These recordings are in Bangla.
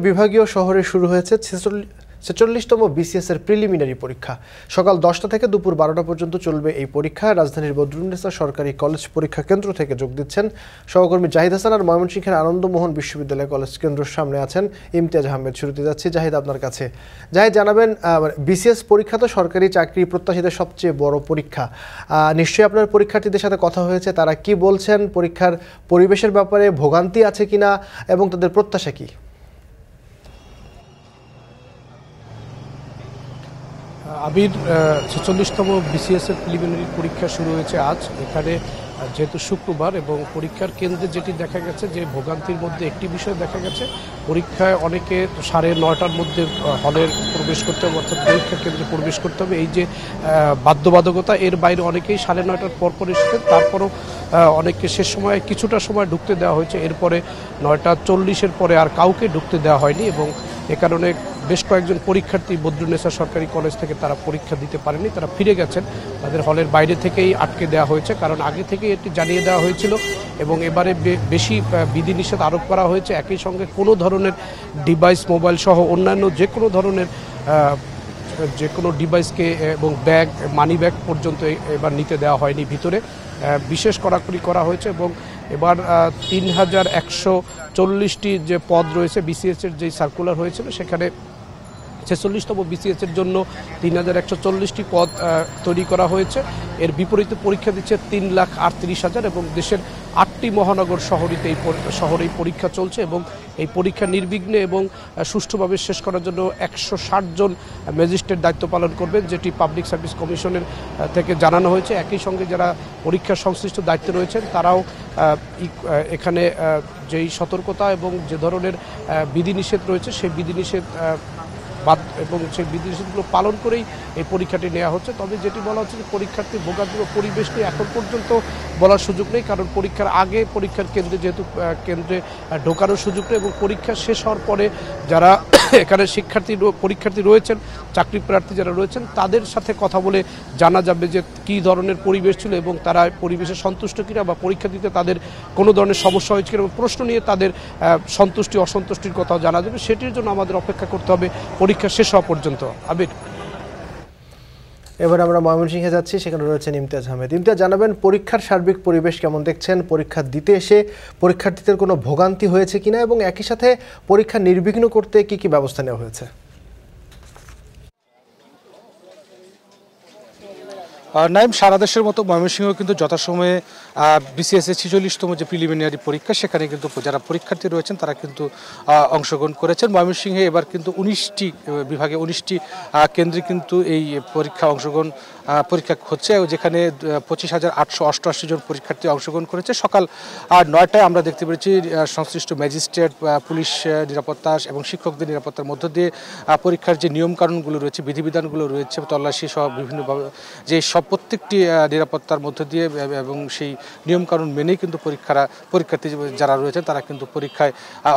বিভাগীয় শহরে শুরু হয়েছে ৪৬তম বিসিএস এর প্রিলিমিনারি পরীক্ষা। সকাল ১০টা থেকে দুপুর ১২টা পর্যন্ত চলবে এই পরীক্ষা। রাজধানীর বদরুন্নেসা সরকারি কলেজ পরীক্ষা কেন্দ্র থেকে যোগ দিচ্ছেন সহকর্মী জাহিদ হাসান আর ময়মনসিংহের আনন্দমোহন বিশ্ববিদ্যালয় কলেজ কেন্দ্রের সামনে আছেন ইমতিয়াজ আহমেদ। শুরুতে যাচ্ছি জাহিদ আপনার কাছে। জাহিদ, জানাবেন বিসিএস পরীক্ষা তো সরকারি চাকরি প্রত্যাশীদের সবচেয়ে বড় পরীক্ষা। নিশ্চয়ই আপনার পরীক্ষার্থীদের সাথে কথা হয়েছে, তারা কি বলছেন, পরীক্ষার পরিবেশের ব্যাপারে ভোগান্তি আছে কিনা এবং তাদের প্রত্যাশা কি? আবির, ৪৬তম বিসিএস এর প্রিলিমিনারি পরীক্ষা শুরু হয়েছে আজ। এখানে যেহেতু শুক্রবার এবং পরীক্ষার কেন্দ্রে যেটি দেখা গেছে যে ভোগান্তির মধ্যে একটি বিষয় দেখা গেছে, পরীক্ষায় অনেকে ৯:৩০টার মধ্যে হলের প্রবেশ করতে হবে, অর্থাৎ পরীক্ষা কেন্দ্রে প্রবেশ করতে হবে। এই যে বাধ্যবাধকতা, এর বাইরে অনেকেই ৯:৩০টার পর এসেছেন, তারপরও অনেককে শেষ সময় কিছুটা সময় ঢুকতে দেওয়া হয়েছে। এরপরে ৯:৪০-এর পরে আর কাউকে ঢুকতে দেওয়া হয়নি এবং এ কারণে বেশ কয়েকজন পরীক্ষার্থী বদরুন্নেসা সরকারি কলেজ থেকে তারা পরীক্ষা দিতে পারেনি, তারা ফিরে গেছেন। তাদের হলের বাইরে থেকেই আটকে দেওয়া হয়েছে, কারণ আগে থেকেই এটি জানিয়ে দেওয়া হয়েছিল এবং এবারে বেশি বিধিনিষেধ আরোপ করা হয়েছে। একই সঙ্গে কোনো ধরনের ডিভাইস, মোবাইল সহ অন্যান্য যে কোনো ধরনের যে কোনো ডিভাইসকে এবং ব্যাগ, মানি ব্যাগ পর্যন্ত এবার নিতে দেওয়া হয়নি ভিতরে। বিশেষ কড়াকড়ি করা হয়েছে এবং এবার ৩,১৪০টি যে পদ রয়েছে বিসিএস-এর যেই সার্কুলার হয়েছিল, সেখানে ৪৬তম বিসিএস-এর জন্য ৩,১৪০টি পদ তৈরি করা হয়েছে। এর বিপরীতে পরীক্ষা দিচ্ছে ৩,৩৮,০০০ এবং দেশের ৮টি মহানগর শহরেই পরীক্ষা চলছে এবং এই পরীক্ষা নির্বিঘ্নে এবং সুষ্ঠুভাবে শেষ করার জন্য ১৬০ জন ম্যাজিস্ট্রেট দায়িত্ব পালন করবেন, যেটি পাবলিক সার্ভিস কমিশনের থেকে জানানো হয়েছে। একই সঙ্গে যারা পরীক্ষা সংশ্লিষ্ট দায়িত্বে রয়েছেন তারাও এখানে যেই সতর্কতা এবং যে ধরনের বিধিনিষেধ রয়েছে সেই বিধিনিষেধ এবং সেই বিধিনিষেধগুলো পালন করেই এই পরীক্ষাটি নেওয়া হচ্ছে। তবে যেটি বলা হচ্ছে যে পরীক্ষার্থী ভোগান্তি বা পরিবেশ নিয়ে এখন পর্যন্ত বলার সুযোগ নেই, কারণ পরীক্ষার আগে পরীক্ষার কেন্দ্রে যেহেতু কেন্দ্রে ঢোকানোর সুযোগ নেই এবং পরীক্ষা শেষ হওয়ার পরে যারা এখানে পরীক্ষার্থী রয়েছেন, চাকরি প্রার্থী যারা রয়েছেন, তাদের সাথে কথা বলে জানা যাবে যে কী ধরনের পরিবেশ ছিল এবং তারা পরিবেশে সন্তুষ্ট কিনা বা পরীক্ষা দিতে তাদের কোনো ধরনের সমস্যা হয়েছে কিনা এবং প্রশ্ন নিয়ে তাদের সন্তুষ্টি অসন্তুষ্টির কথাও জানা যাবে। সেটির জন্য আমাদের অপেক্ষা করতে হবে পরীক্ষা শেষ হওয়া পর্যন্ত। আবির, এবার আমরা ময়মনসিংহে যাচ্ছি, সেখানে রয়েছেন ইমতিয়াজ আহমেদ। ইমতিয়াজ, জানাবেন পরীক্ষার সার্বিক পরিবেশ কেমন দেখছেন, পরীক্ষা দিতে এসে পরীক্ষার্থীদের কোনো ভোগান্তি হয়েছে কিনা এবং একই সাথে পরীক্ষা নির্বিঘ্ন করতে কি কি ব্যবস্থা নেওয়া হয়েছে? নাইম, সারা দেশের মতো ময়মনসিংহ কিন্তু যথাসময়ে বিসিএস-এর ৪৬তম যে প্রিলিমিনারি পরীক্ষা, সেখানে কিন্তু যারা পরীক্ষার্থী রয়েছেন তারা কিন্তু অংশগ্রহণ করেছেন। ময়মনসিংহে এবার কিন্তু ১৯টি বিভাগে ১৯টি কেন্দ্রে কিন্তু এই পরীক্ষা হচ্ছে, যেখানে ২৫,৮৮৮ জন পরীক্ষার্থী অংশগ্রহণ করেছে। সকাল ৯টায় আমরা দেখতে পেরেছি সংশ্লিষ্ট ম্যাজিস্ট্রেট, পুলিশ নিরাপত্তা এবং শিক্ষকদের নিরাপত্তার মধ্য দিয়ে পরীক্ষার যে নিয়মকানুনগুলো রয়েছে, বিধিবিধানগুলো রয়েছে, তল্লাশি সহ বিভিন্নভাবে যে প্রত্যেকটি নিরাপত্তার মধ্য দিয়ে এবং সেই নিয়মকানুন মেনেই কিন্তু পরীক্ষার্থী যারা রয়েছেন তারা কিন্তু পরীক্ষায়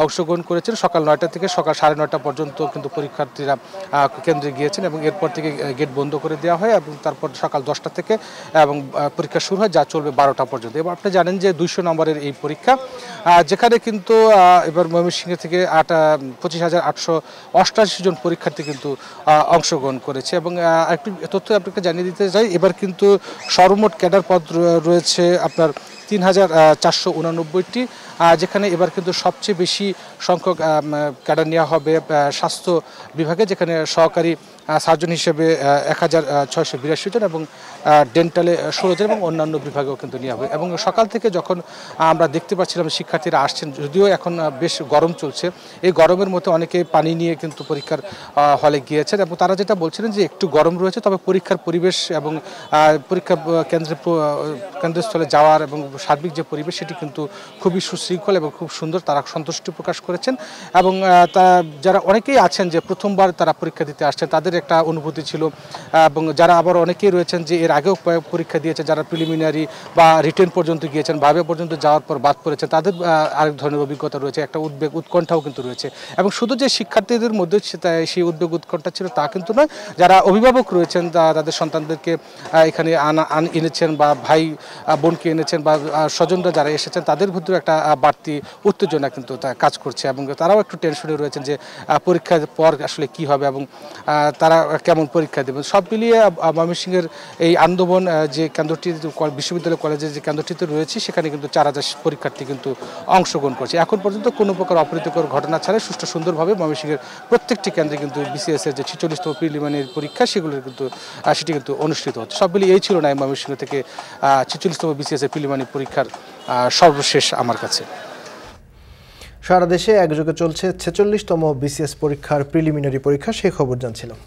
অংশগ্রহণ করেছেন। সকাল ৯টা থেকে সকাল ৯:৩০ পর্যন্ত কিন্তু পরীক্ষার্থীরা কেন্দ্রে গিয়েছেন এবং এরপর থেকে গেট বন্ধ করে দেওয়া হয় এবং তারপর সকাল ১০টা থেকে এবং পরীক্ষা শুরু হয়, যা চলবে ১২টা পর্যন্ত। এবার আপনি জানেন যে ২০০ নম্বরের এই পরীক্ষা, যেখানে কিন্তু এবার ময়মনসিংহ থেকে ২৫,৮৮৮ জন পরীক্ষার্থী কিন্তু অংশগ্রহণ করেছে এবং একটু তথ্য আপনাকে জানিয়ে দিতে চাই। এবার কিন্তু সর্বমোট ক্যাডার পদ রয়েছে আপনার ৩,৪৮৯টি, যেখানে এবার কিন্তু সবচেয়ে বেশি সংখ্যক ক্যাডার নেওয়া হবে স্বাস্থ্য বিভাগে, যেখানে সহকারী সার্জন হিসেবে ১,৬৮২ জন এবং ডেন্টালে ১৬ জন এবং অন্যান্য বিভাগেও কিন্তু নেওয়া হবে। এবং সকাল থেকে যখন আমরা দেখতে পাচ্ছিলাম শিক্ষার্থীরা আসছেন, যদিও এখন বেশ গরম চলছে, এই গরমের মধ্যে অনেকে পানি নিয়ে কিন্তু পরীক্ষার হলে গিয়েছেন এবং তারা যেটা বলছিলেন যে একটু গরম রয়েছে, তবে পরীক্ষার পরিবেশ এবং পরীক্ষা কেন্দ্রস্থলে যাওয়ার এবং সার্বিক যে পরিবেশ সেটি কিন্তু খুবই সুশৃঙ্খল এবং খুব সুন্দর, তারা সন্তুষ্টি প্রকাশ করেছেন। এবং যারা অনেকেই আছেন যে প্রথমবার তারা পরীক্ষা দিতে আসছেন, তাদের একটা অনুভূতি ছিল এবং যারা আবার অনেকেই রয়েছেন যে এর আগেও পরীক্ষা দিয়েছে, যারা প্রিলিমিনারি বা রিটেন পর্যন্ত গিয়েছেন, ভাইভা পর্যন্ত যাওয়ার পর বাদ পড়েছেন, তাদের আরেক ধরনের অভিজ্ঞতা রয়েছে, একটা উদ্বেগ উৎকণ্ঠাও কিন্তু রয়েছে। এবং শুধু যে শিক্ষার্থীদের মধ্যে সেই উদ্বেগ উৎকণ্ঠা ছিল তা কিন্তু নয়, যারা অভিভাবক রয়েছেন তাদের সন্তানদেরকে এখানে এনেছেন বা ভাই বোনকে এনেছেন বা স্বজনরা যারা এসেছেন তাদের ভিতরে একটা বাড়তি উত্তেজনা কিন্তু কাজ করছে এবং তারাও একটু টেনশনে রয়েছেন যে পরীক্ষার পর আসলে কি হবে এবং তারা কেমন পরীক্ষা দেবেন। সব মিলিয়ে ময়মনসিংহের এই আন্দোলন যে কেন্দ্রটি বিশ্ববিদ্যালয় কলেজের যে কেন্দ্রটিতে রয়েছে সেখানে কিন্তু 4000 পরীক্ষার্থী কিন্তু অংশগ্রহণ করছে। এখন পর্যন্ত কোনো প্রকার অপ্রীতিকর ঘটনা ছাড়া সুষ্ঠু সুন্দরভাবে ময়মনসিংহের প্রত্যেকটি কেন্দ্রে কিন্তু বিসিএস এর যে 46তম প্রিলিমিনারি পরীক্ষা সেটি কিন্তু অনুষ্ঠিত হচ্ছে। সব মিলিয়ে এই ছিল না ময়মনসিংহ থেকে 46তম বিসিএস এর প্রিলিমিনারি পরীক্ষার সর্বশেষ আমার কাছে। সারা দেশে একযোগে চলছে 46তম বিসিএস পরীক্ষার প্রিলিমিনারি পরীক্ষা, সেই খবর জানছিলাম।